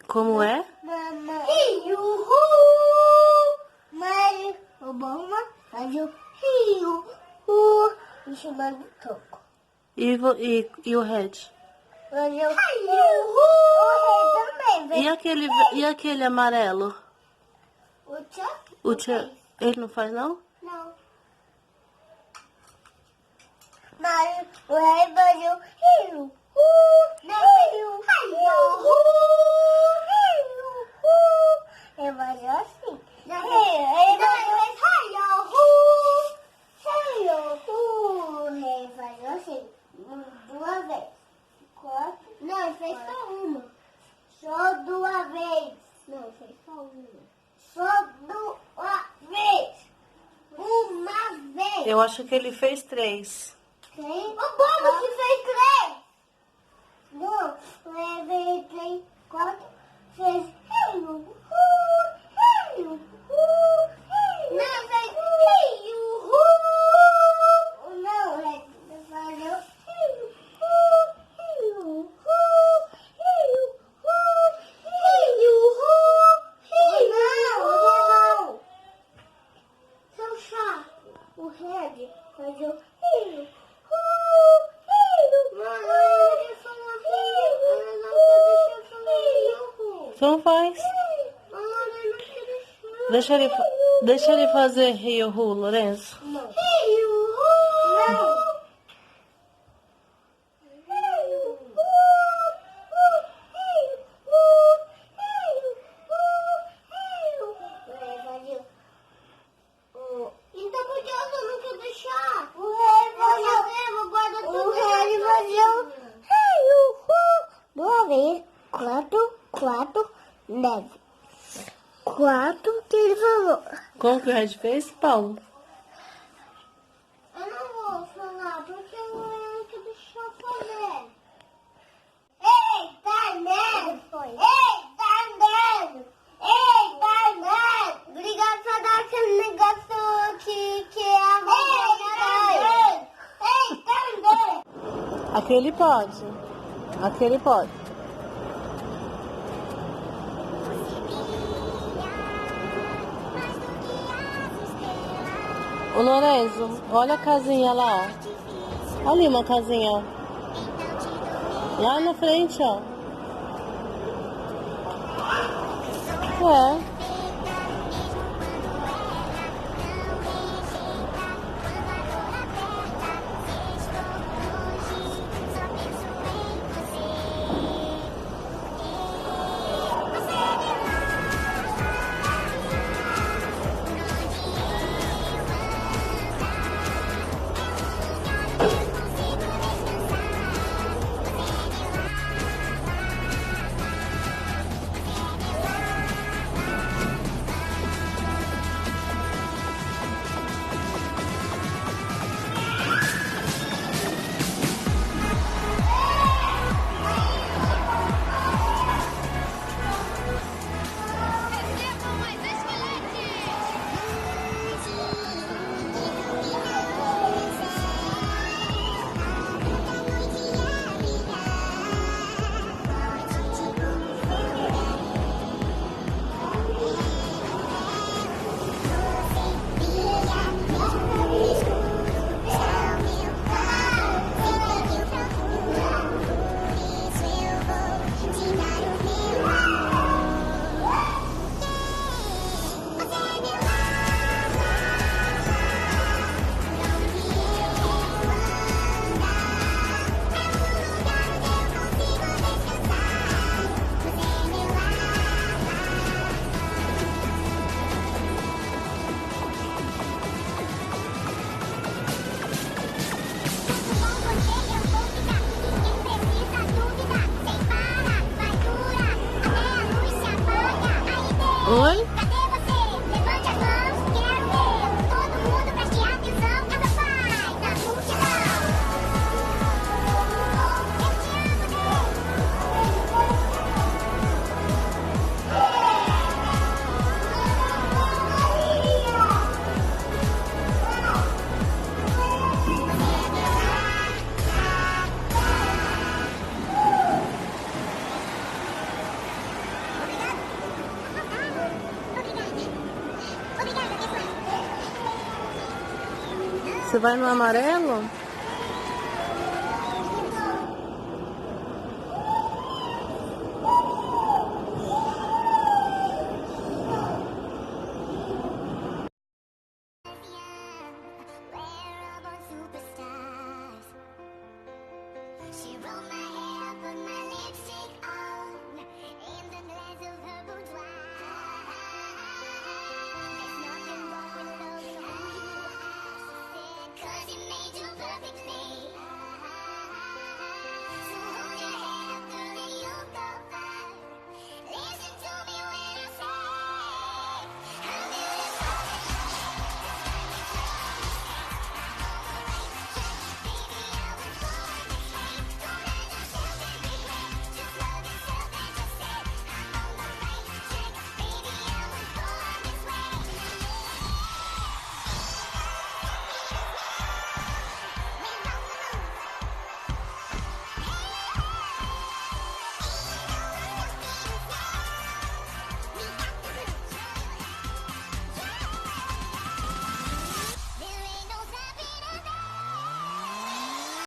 Como é? Rio, mas o Obama faz o Rio, em cima do toco. E o Red? Mas o rei também vem. E aquele amarelo? O Chuck? O Chuck, ele não faz não? Não. Mas o rei faz o Rio, Rio, ele faz assim. Ele faz assim, duas vezes. Quatro. Não, ele fez só uma. Só duas vezes. Não, ele fez só uma. Só duas vezes. Uma vez. Eu acho que ele fez 3. Quem? O Bobo que fez 3. Não, levei 3, 4, fez Rio, Rio, não, fez Rio, não, ele falou Rio, Rio, não, seu chato, o Red fazia Rio, Então faz. Deixa ele fazer Rio Ru, Lourenço. Não. Então por que eu não quer deixar? O rei fazia duas vezes. 4, 9. 4 que ele falou. Como que o Red fez, Paulo? Eu não vou falar porque eu não quero deixar eu fazer. Eita, Neto! Eita, Neto! Eita, Neto! Obrigado por dar aquele negócio que é a mãe. Eita, Neto! Aquele pode. Aquele pode. Ô Lourenço, olha a casinha lá, ó. Olha ali uma casinha, ó. Lá na frente, ó. É. Oi? Cadê você? Levante as mãos, quero ver. Todo mundo preste atenção, é o papai da multidão. Você vai no amarelo?